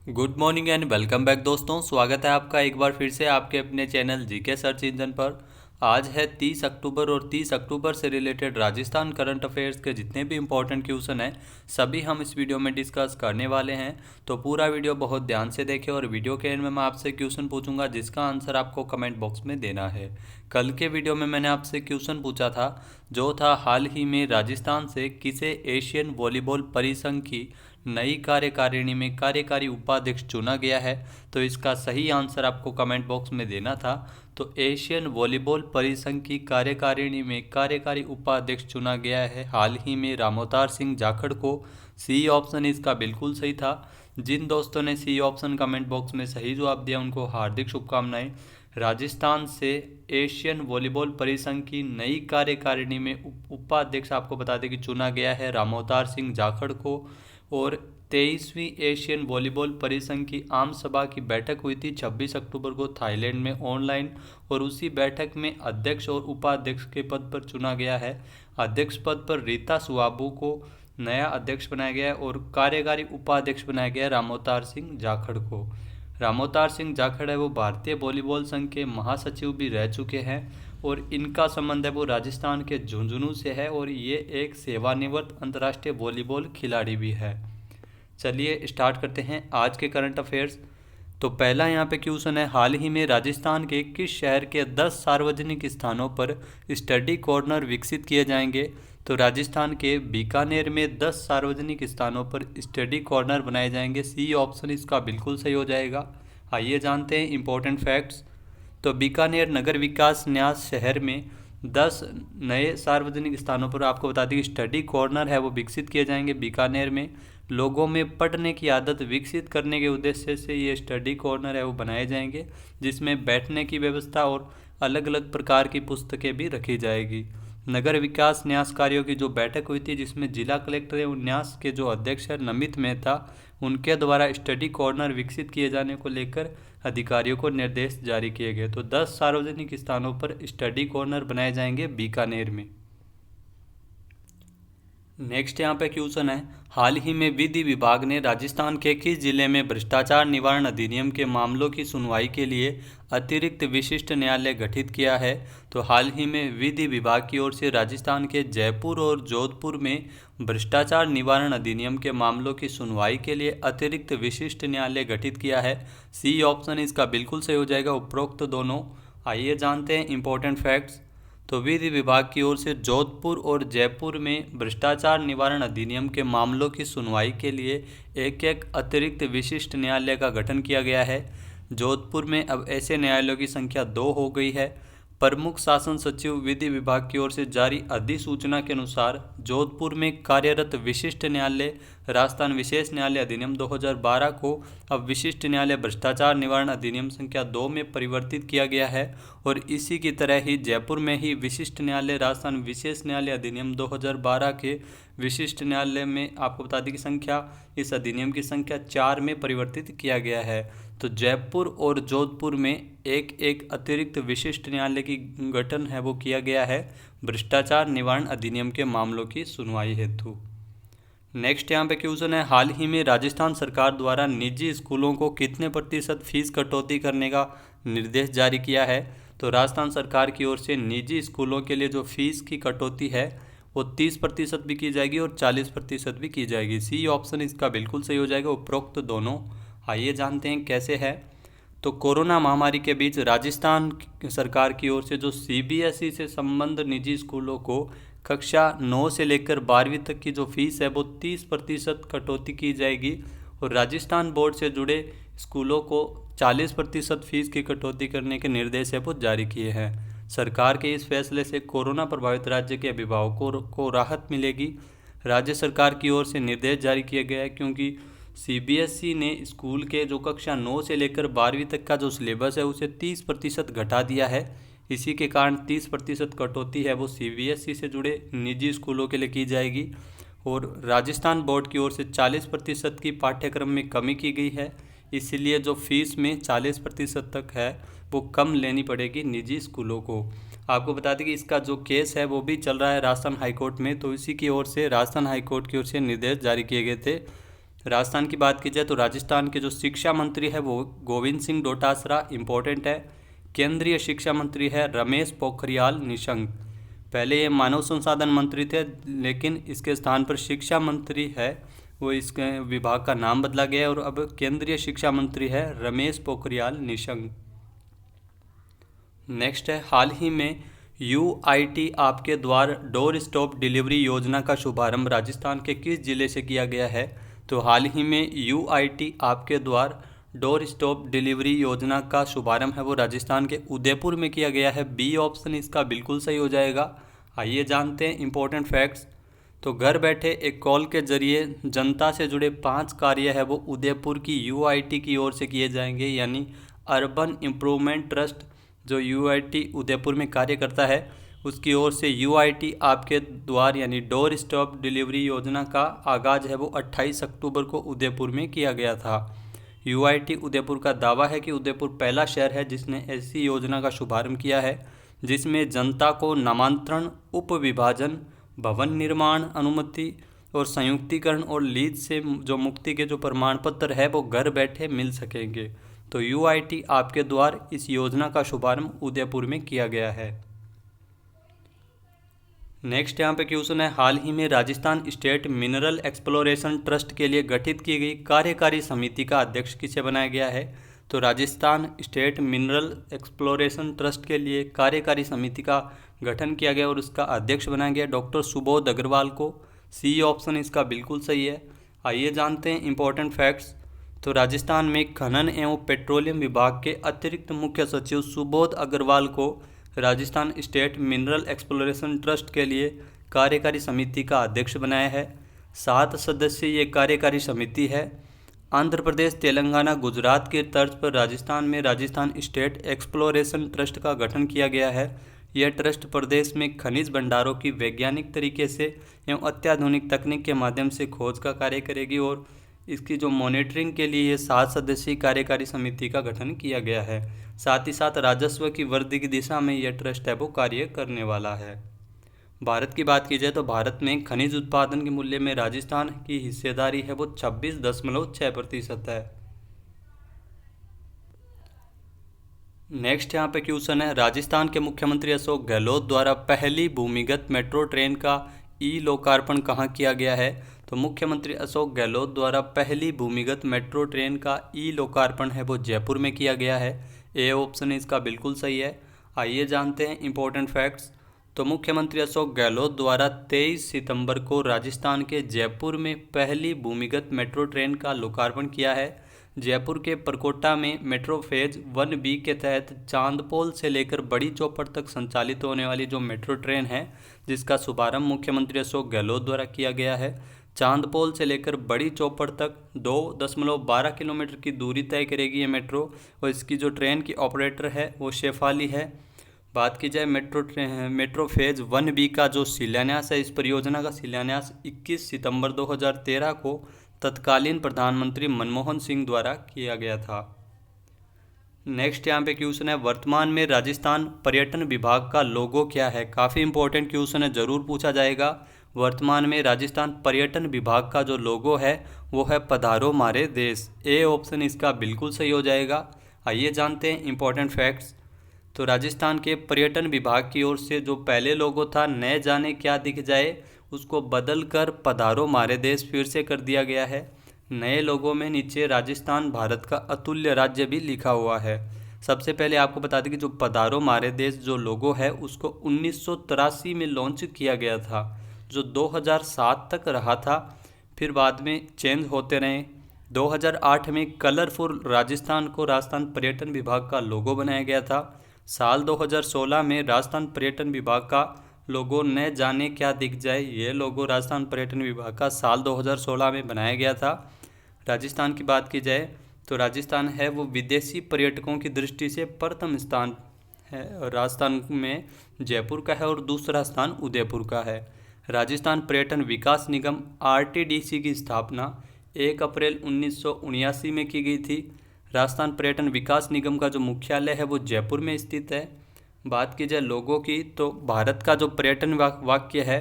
Good morning and welcome back दोस्तों। स्वागत है आपका एक बार फिर से आपके अपने चैनल जीके सर्च इंजन पर। आज है 30 अक्टूबर और 30 अक्टूबर से रिलेटेड राजस्थान करंट अफेयर्स के जितने भी इंपॉर्टेंट क्वेश्चन हैं सभी हम इस वीडियो में डिस्कस करने वाले हैं। तो पूरा वीडियो बहुत ध्यान से देखें और वीडियो के एंड में मैं आपसे क्वेश्चन पूछूंगा जिसका आंसर आपको कमेंट बॉक्स में देना है। कल के वीडियो में मैंने आपसे क्वेश्चन पूछा था जो था हाल ही में राजस्थान से किसे एशियन वॉलीबॉल परिसंघ की नई कार्यकारिणी में कार्यकारी उपाध्यक्ष चुना गया है। तो इसका सही आंसर आपको कमेंट बॉक्स में देना था। तो एशियन वॉलीबॉल परिसंघ की कार्यकारिणी में कार्यकारी उपाध्यक्ष चुना गया है हाल ही में रामोतार सिंह जाखड़ को। सी ऑप्शन इसका बिल्कुल सही था। जिन दोस्तों ने सी ऑप्शन कमेंट बॉक्स में सही जवाब दिया उनको हार्दिक शुभकामनाएं। राजस्थान से एशियन वॉलीबॉल परिसंघ की नई कार्यकारिणी में उपाध्यक्ष आपको बता दें कि चुना गया है रामोतार सिंह जाखड़ को। और 23वीं एशियन वॉलीबॉल परिसंघ की आम सभा की बैठक हुई थी 26 अक्टूबर को थाईलैंड में ऑनलाइन। और उसी बैठक में अध्यक्ष और उपाध्यक्ष के पद पर चुना गया है। अध्यक्ष पद पर रीता सुआबू को नया अध्यक्ष बनाया गया है और कार्यकारी उपाध्यक्ष बनाया गया है रामोतार सिंह जाखड़ को। रामोतार सिंह जाखड़ है वो भारतीय वॉलीबॉल संघ के महासचिव भी रह चुके हैं और इनका संबंध है वो राजस्थान के झुंझुनू से है और ये एक सेवानिवृत्त अंतर्राष्ट्रीय वॉलीबॉल खिलाड़ी भी है। चलिए स्टार्ट करते हैं आज के करंट अफेयर्स। तो पहला यहाँ पे क्वेश्चन है, हाल ही में राजस्थान के किस शहर के 10 सार्वजनिक स्थानों पर स्टडी कॉर्नर विकसित किए जाएंगे। तो राजस्थान के बीकानेर में 10 सार्वजनिक स्थानों पर स्टडी कॉर्नर बनाए जाएंगे। सी ऑप्शन इसका बिल्कुल सही हो जाएगा। आइए जानते हैं इंपॉर्टेंट फैक्ट्स। तो बीकानेर नगर विकास न्यास शहर में 10 नए सार्वजनिक स्थानों पर आपको बता दें कि स्टडी कॉर्नर है वो विकसित किए जाएंगे बीकानेर में। लोगों में पढ़ने की आदत विकसित करने के उद्देश्य से ये स्टडी कॉर्नर है वो बनाए जाएंगे जिसमें बैठने की व्यवस्था और अलग अलग प्रकार की पुस्तकें भी रखी जाएगी। नगर विकास न्यास कार्यों की जो बैठक हुई थी जिसमें जिला कलेक्टर एवं न्यास के जो अध्यक्ष है नमित मेहता उनके द्वारा स्टडी कॉर्नर विकसित किए जाने को लेकर अधिकारियों को निर्देश जारी किए गए। तो 10 सार्वजनिक स्थानों पर स्टडी कॉर्नर बनाए जाएंगे बीकानेर में। नेक्स्ट यहाँ पे क्वेश्चन है, हाल ही में विधि विभाग ने राजस्थान के किस जिले में भ्रष्टाचार निवारण अधिनियम के मामलों की सुनवाई के लिए अतिरिक्त विशिष्ट न्यायालय गठित किया है। तो हाल ही में विधि विभाग की ओर से राजस्थान के जयपुर और जोधपुर में भ्रष्टाचार निवारण अधिनियम के मामलों की सुनवाई के लिए अतिरिक्त विशिष्ट न्यायालय गठित किया है। सी ऑप्शन इसका बिल्कुल सही हो जाएगा, उपरोक्त दोनों। आइए जानते हैं इंपॉर्टेंट फैक्ट्स। तो विधि विभाग की ओर से जोधपुर और जयपुर में भ्रष्टाचार निवारण अधिनियम के मामलों की सुनवाई के लिए एक एक अतिरिक्त विशिष्ट न्यायालय का गठन किया गया है। जोधपुर में अब ऐसे न्यायालयों की संख्या 2 हो गई है। प्रमुख शासन सचिव विधि विभाग की ओर से जारी अधिसूचना के अनुसार जोधपुर में कार्यरत विशिष्ट न्यायालय राजस्थान विशेष न्यायालय अधिनियम 2012 को अब विशिष्ट न्यायालय भ्रष्टाचार निवारण अधिनियम संख्या 2 में परिवर्तित किया गया है। और इसी की तरह ही जयपुर में ही विशिष्ट न्यायालय राजस्थान विशेष न्यायालय अधिनियम 2012 के विशिष्ट न्यायालय में आपको बता दें कि संख्या इस अधिनियम की संख्या 4 में परिवर्तित किया गया है। तो जयपुर और जोधपुर में एक एक अतिरिक्त विशिष्ट न्यायालय की गठन है वो किया गया है भ्रष्टाचार निवारण अधिनियम के मामलों की सुनवाई हेतु। नेक्स्ट यहाँ पे क्वेश्चन है, हाल ही में राजस्थान सरकार द्वारा निजी स्कूलों को कितने प्रतिशत फीस कटौती करने का निर्देश जारी किया है। तो राजस्थान सरकार की ओर से निजी स्कूलों के लिए जो फीस की कटौती है वो 30% भी की जाएगी और 40% भी की जाएगी। सी ऑप्शन इसका बिल्कुल सही हो जाएगा, उपरोक्त दोनों। आइए जानते हैं कैसे है। तो कोरोना महामारी के बीच राजस्थान सरकार की ओर से जो सीबीएसई से संबद्ध निजी स्कूलों को कक्षा 9 से लेकर 12वीं तक की जो फीस है वो 30% कटौती की जाएगी और राजस्थान बोर्ड से जुड़े स्कूलों को 40% फीस की कटौती करने के निर्देश है वो जारी किए हैं। सरकार के इस फैसले से कोरोना प्रभावित राज्य के अभिभावकों को राहत मिलेगी। राज्य सरकार की ओर से निर्देश जारी किया गया है क्योंकि सीबीएसई ने स्कूल के जो कक्षा 9 से लेकर 12वीं तक का जो सिलेबस है उसे 30% घटा दिया है। इसी के कारण 30% कटौती है वो सीबीएसई से जुड़े निजी स्कूलों के लिए की जाएगी। और राजस्थान बोर्ड की ओर से 40% की पाठ्यक्रम में कमी की गई है, इसलिए जो फीस में 40% तक है वो कम लेनी पड़ेगी निजी स्कूलों को। आपको बता दें कि इसका जो केस है वो भी चल रहा है राजस्थान हाईकोर्ट में। तो इसी की ओर से राजस्थान हाईकोर्ट की ओर से निर्देश जारी किए गए थे राजस्थान की बात की जाए तो राजस्थान के जो शिक्षा मंत्री है वो गोविंद सिंह डोटासरा, इम्पोर्टेंट है। केंद्रीय शिक्षा मंत्री है रमेश पोखरियाल निशंक। पहले ये मानव संसाधन मंत्री थे, लेकिन इसके स्थान पर शिक्षा मंत्री है, वो इसके विभाग का नाम बदला गया है और अब केंद्रीय शिक्षा मंत्री है रमेश पोखरियाल निशंक। नेक्स्ट है, हाल ही में UIT आपके द्वार डोर स्टॉप डिलीवरी योजना का शुभारंभ राजस्थान के किस जिले से किया गया है? तो हाल ही में UIT आपके द्वार डोर स्टॉप डिलीवरी योजना का शुभारंभ है वो राजस्थान के उदयपुर में किया गया है। बी ऑप्शन इसका बिल्कुल सही हो जाएगा। आइए जानते हैं इंपॉर्टेंट फैक्ट्स। तो घर बैठे एक कॉल के जरिए जनता से जुड़े 5 कार्य है वो उदयपुर की UIT की ओर से किए जाएंगे, यानी अर्बन इम्प्रूवमेंट ट्रस्ट जो UIT उदयपुर में कार्य करता है उसकी ओर से UIT आपके द्वार यानी डोर स्टॉप डिलीवरी योजना का आगाज़ है वो 28 अक्टूबर को उदयपुर में किया गया था। UIT उदयपुर का दावा है कि उदयपुर पहला शहर है जिसने ऐसी योजना का शुभारंभ किया है जिसमें जनता को नामांतरण, उपविभाजन, भवन निर्माण अनुमति और संयुक्तिकरण और लीज से जो मुक्ति के जो प्रमाण पत्र है वो घर बैठे मिल सकेंगे। तो UIT आपके द्वार इस योजना का शुभारंभ उदयपुर में किया गया है। नेक्स्ट यहाँ पे क्वेश्चन है, हाल ही में Rajasthan state mineral exploration trust के लिए गठित की गई कार्यकारी समिति का अध्यक्ष किसे बनाया गया है? तो Rajasthan state mineral exploration trust के लिए कार्यकारी समिति का गठन किया गया और उसका अध्यक्ष बनाया गया डॉक्टर सुबोध अग्रवाल को। सी ऑप्शन इसका बिल्कुल सही है। आइए जानते हैं इंपॉर्टेंट फैक्ट्स। तो राजस्थान में खनन एवं पेट्रोलियम विभाग के अतिरिक्त मुख्य सचिव सुबोध अग्रवाल को Rajasthan state mineral exploration trust के लिए कार्यकारी समिति का अध्यक्ष बनाया है। 7 सदस्यीय ये कार्यकारी समिति है। आंध्र प्रदेश, तेलंगाना, गुजरात के तर्ज पर राजस्थान में राजस्थान स्टेट एक्सप्लोरेशन ट्रस्ट का गठन किया गया है। यह ट्रस्ट प्रदेश में खनिज भंडारों की वैज्ञानिक तरीके से एवं अत्याधुनिक तकनीक के माध्यम से खोज का कार्य करेगी और इसकी जो मॉनिटरिंग के लिए ये 7 सदस्यीय कार्यकारी समिति का गठन किया गया है। साथ ही साथ राजस्व की वृद्धि की दिशा में यह ट्रस्ट है वो कार्य करने वाला है। भारत की बात की जाए तो भारत में खनिज उत्पादन के मूल्य में राजस्थान की हिस्सेदारी है वो 26.6% है। नेक्स्ट यहाँ पे क्वेश्चन है, राजस्थान के मुख्यमंत्री अशोक गहलोत द्वारा पहली भूमिगत मेट्रो ट्रेन का लोकार्पण कहाँ किया गया है? तो मुख्यमंत्री अशोक गहलोत द्वारा पहली भूमिगत मेट्रो ट्रेन का लोकार्पण है वो जयपुर में किया गया है। ए ऑप्शन इसका बिल्कुल सही है। आइए जानते हैं इंपॉर्टेंट फैक्ट्स। तो मुख्यमंत्री अशोक गहलोत द्वारा 23 सितंबर को राजस्थान के जयपुर में पहली भूमिगत मेट्रो ट्रेन का लोकार्पण किया है। जयपुर के परकोटा में मेट्रो फेज 1B के तहत चांदपोल से लेकर बड़ी चौपड़ तक संचालित होने वाली जो मेट्रो ट्रेन है जिसका शुभारंभ मुख्यमंत्री अशोक गहलोत द्वारा किया गया है। चांदपोल से लेकर बड़ी चौपड़ तक 2.12 किलोमीटर की दूरी तय करेगी ये मेट्रो और इसकी जो ट्रेन की ऑपरेटर है वो शेफाली है। बात की जाए मेट्रो फेज 1B का जो शिलान्यास है, इस परियोजना का शिलान्यास 21 सितंबर 2013 को तत्कालीन प्रधानमंत्री मनमोहन सिंह द्वारा किया गया था। नेक्स्ट यहाँ पे क्वेश्चन है, वर्तमान में राजस्थान पर्यटन विभाग का लोगो क्या है? काफ़ी इंपॉर्टेंट क्वेश्चन है, ज़रूर पूछा जाएगा। वर्तमान में राजस्थान पर्यटन विभाग का जो लोगो है वो है पधारो मारे देश। ए ऑप्शन इसका बिल्कुल सही हो जाएगा। आइए जानते हैं इंपॉर्टेंट फैक्ट्स। तो राजस्थान के पर्यटन विभाग की ओर से जो पहले लोगो था न जाने क्या दिख जाए, उसको बदल कर पधारो मारे देश फिर से कर दिया गया है। नए लोगों में नीचे राजस्थान भारत का अतुल्य राज्य भी लिखा हुआ है। सबसे पहले आपको बता दें कि जो पधारो मारे देश जो लोगो है उसको 1983 में लॉन्च किया गया था, जो 2007 तक रहा था, फिर बाद में चेंज होते रहे। 2008 में कलरफुल राजस्थान को राजस्थान पर्यटन विभाग का लोगो बनाया गया था। साल 2016 में राजस्थान पर्यटन विभाग का लोगो न जाने क्या दिख जाए, ये लोगो राजस्थान पर्यटन विभाग का साल 2016 में बनाया गया था। राजस्थान की बात की जाए तो राजस्थान है वो विदेशी पर्यटकों की दृष्टि से प्रथम स्थान है। राजस्थान में जयपुर का है और दूसरा स्थान उदयपुर का है। राजस्थान पर्यटन विकास निगम RTDC की स्थापना 1 अप्रैल 1979 में की गई थी। राजस्थान पर्यटन विकास निगम का जो मुख्यालय है वो जयपुर में स्थित है। बात की जाए लोगों की तो भारत का जो पर्यटन वाक्य है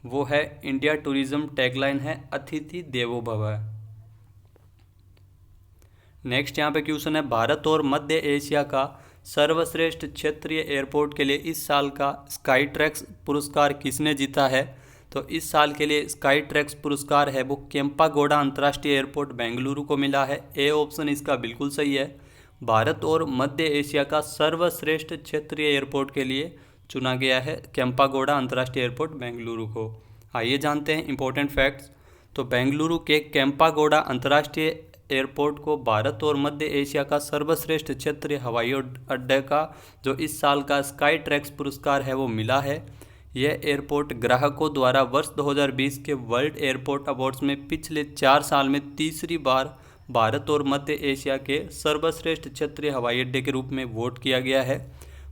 वो है, इंडिया टूरिज्म टैगलाइन है अतिथि देवो भव। नेक्स्ट यहाँ पे क्वेश्चन है, भारत और मध्य एशिया का सर्वश्रेष्ठ क्षेत्रीय एयरपोर्ट के लिए इस साल का स्काई ट्रैक्स पुरस्कार किसने जीता है? तो इस साल के लिए स्काई ट्रैक्स पुरस्कार है वो केम्पागोडा अंतर्राष्ट्रीय एयरपोर्ट बेंगलुरु को मिला है। ए ऑप्शन इसका बिल्कुल सही है। भारत और मध्य एशिया का सर्वश्रेष्ठ क्षेत्रीय एयरपोर्ट के लिए चुना गया है केम्पागोडा अंतर्राष्ट्रीय एयरपोर्ट बेंगलुरु को। आइए जानते हैं इंपॉर्टेंट फैक्ट्स। तो बेंगलुरु के केम्पागोडा अंतर्राष्ट्रीय एयरपोर्ट को भारत और मध्य एशिया का सर्वश्रेष्ठ क्षेत्रीय हवाई अड्डे का जो इस साल का स्काई ट्रैक्स पुरस्कार है वो मिला है। यह एयरपोर्ट ग्राहकों द्वारा वर्ष 2020 के वर्ल्ड एयरपोर्ट अवार्ड्स में पिछले 4 साल में तीसरी बार भारत और मध्य एशिया के सर्वश्रेष्ठ क्षेत्रीय हवाई अड्डे के रूप में वोट किया गया है।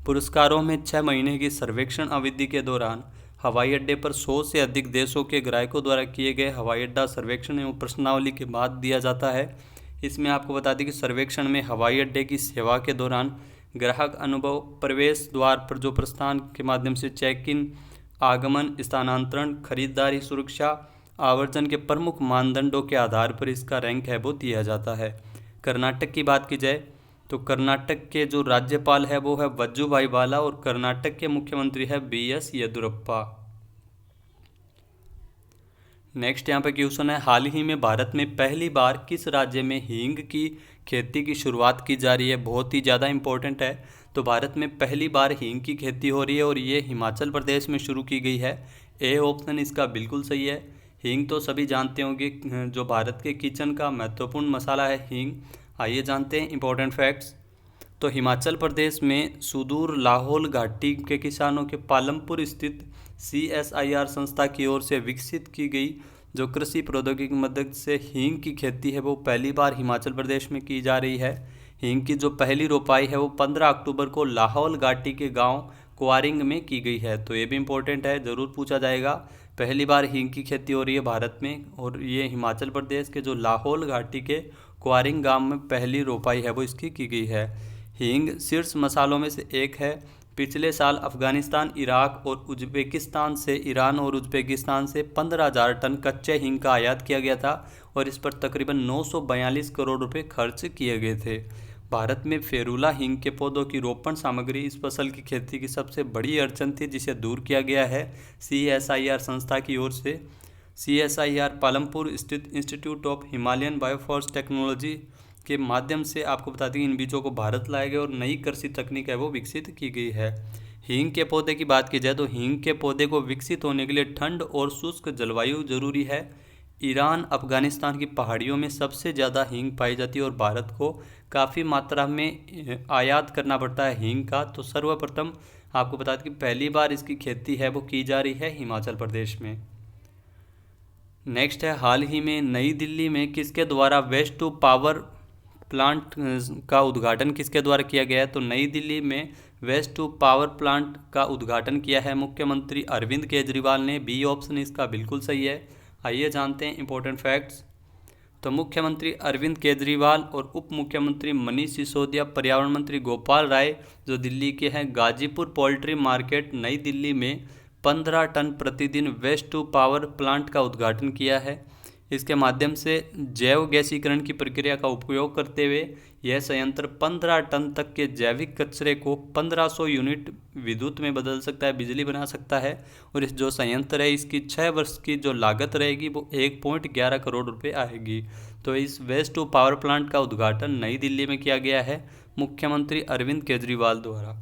पुरस्कारों में 6 महीने की सर्वेक्षण अवधि के दौरान हवाई अड्डे पर 100 से अधिक देशों के ग्राहकों द्वारा किए गए हवाई अड्डा सर्वेक्षण एवं प्रश्नावली के बाद दिया जाता है। इसमें आपको बता दें कि सर्वेक्षण में हवाई अड्डे की सेवा के दौरान ग्राहक अनुभव, प्रवेश द्वार पर जो प्रस्थान के माध्यम से चेक इन, आगमन, स्थानांतरण, खरीदारी, सुरक्षा, आवर्जन के प्रमुख मानदंडों के आधार पर इसका रैंक है वो दिया जाता है। कर्नाटक की बात की जाए तो कर्नाटक के जो राज्यपाल है वो है वजुभाई वाला और कर्नाटक के मुख्यमंत्री है BS येदुरप्पा। नेक्स्ट यहाँ पे क्वेश्चन है, हाल ही में भारत में पहली बार किस राज्य में हींग की खेती की शुरुआत की जा रही है? बहुत ही ज़्यादा इंपॉर्टेंट है। तो भारत में पहली बार हींग की खेती हो रही है और ये हिमाचल प्रदेश में शुरू की गई है। ए ऑप्शन इसका बिल्कुल सही है। हींग तो सभी जानते होंगे, जो भारत के किचन का महत्वपूर्ण मसाला है हींग। आइए जानते हैं इंपॉर्टेंट फैक्ट्स। तो हिमाचल प्रदेश में सुदूर लाहौल घाटी के किसानों के पालमपुर स्थित CSIR संस्था की ओर से विकसित की गई जो कृषि प्रौद्योगिकी की मदद से हींग की खेती है वो पहली बार हिमाचल प्रदेश में की जा रही है। हींग की जो पहली रोपाई है वो 15 अक्टूबर को लाहौल घाटी के गांव क्वारिंग में की गई है। तो ये भी इम्पोर्टेंट है, ज़रूर पूछा जाएगा। पहली बार हींग की खेती हो रही है भारत में और ये हिमाचल प्रदेश के जो लाहौल घाटी के क्वारिंग गांव में पहली रोपाई है वो इसकी की गई है। हींग शीर्ष मसालों में से एक है। पिछले साल अफगानिस्तान, इराक और उज्बेकिस्तान से, ईरान और उज्बेकिस्तान से 15,000 टन कच्चे हींग का आयात किया गया था और इस पर तकरीबन 942 करोड़ रुपए खर्च किए गए थे। भारत में फेरुला हींग के पौधों की रोपण सामग्री इस फसल की खेती की सबसे बड़ी अड़चन थी जिसे दूर किया गया है CSIR संस्था की ओर से। CSIR पालमपुर स्थित इंस्टीट्यूट ऑफ हिमालयन बायोफॉर्स टेक्नोलॉजी के माध्यम से आपको बता दें इन बीजों को भारत लाए गए और नई कृषि तकनीक है वो विकसित की गई है। हींग के पौधे की बात की जाए तो हींग के पौधे को विकसित होने के लिए ठंड और शुष्क जलवायु जरूरी है। ईरान, अफगानिस्तान की पहाड़ियों में सबसे ज़्यादा हींग पाई जाती है और भारत को काफ़ी मात्रा में आयात करना पड़ता है हींग का। तो सर्वप्रथम आपको बता दें कि पहली बार इसकी खेती है वो की जा रही है हिमाचल प्रदेश में। नेक्स्ट है, हाल ही में नई दिल्ली में किसके द्वारा वेस्ट टू पावर प्लांट का उद्घाटन किसके द्वारा किया गया है? तो नई दिल्ली में वेस्ट टू पावर प्लांट का उद्घाटन किया है मुख्यमंत्री अरविंद केजरीवाल ने। बी ऑप्शन इसका बिल्कुल सही है। आइए जानते हैं इंपॉर्टेंट फैक्ट्स। तो मुख्यमंत्री अरविंद केजरीवाल और उप मुख्यमंत्री मनीष सिसोदिया, पर्यावरण मंत्री गोपाल राय जो दिल्ली के हैं, गाजीपुर पोल्ट्री मार्केट नई दिल्ली में 15 टन प्रतिदिन वेस्ट टू पावर प्लांट का उद्घाटन किया है। इसके माध्यम से जैव गैसीकरण की प्रक्रिया का उपयोग करते हुए यह संयंत्र 15 टन तक के जैविक कचरे को 1500 यूनिट विद्युत में बदल सकता है, बिजली बना सकता है। और इस जो संयंत्र है इसकी 6 वर्ष की जो लागत रहेगी वो 1.11 करोड़ रुपए आएगी। तो इस वेस्ट टू पावर प्लांट का उद्घाटन नई दिल्ली में किया गया है मुख्यमंत्री अरविंद केजरीवाल द्वारा।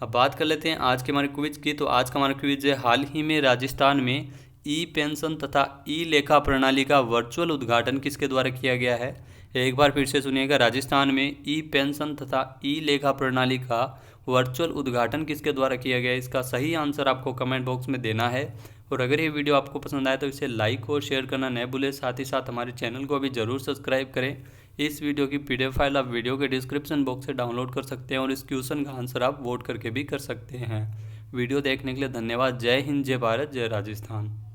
अब बात कर लेते हैं आज के हमारे क्विज की। तो आज का हमारा क्विज है, हाल ही में राजस्थान में ई पेंशन तथा ई लेखा प्रणाली का वर्चुअल उद्घाटन किसके द्वारा किया गया है? एक बार फिर से सुनिएगा, राजस्थान में ई पेंशन तथा ई लेखा प्रणाली का वर्चुअल उद्घाटन किसके द्वारा किया गया है? इसका सही आंसर आपको कमेंट बॉक्स में देना है। और अगर ये वीडियो आपको पसंद आए तो इसे लाइक और शेयर करना न भूलें। साथ ही साथ हमारे चैनल को भी ज़रूर सब्सक्राइब करें। इस वीडियो की PDF फाइल आप वीडियो के डिस्क्रिप्शन बॉक्स से डाउनलोड कर सकते हैं और इस क्वेश्चन का आंसर आप वोट करके भी कर सकते हैं। वीडियो देखने के लिए धन्यवाद। जय हिंद, जय भारत, जय राजस्थान।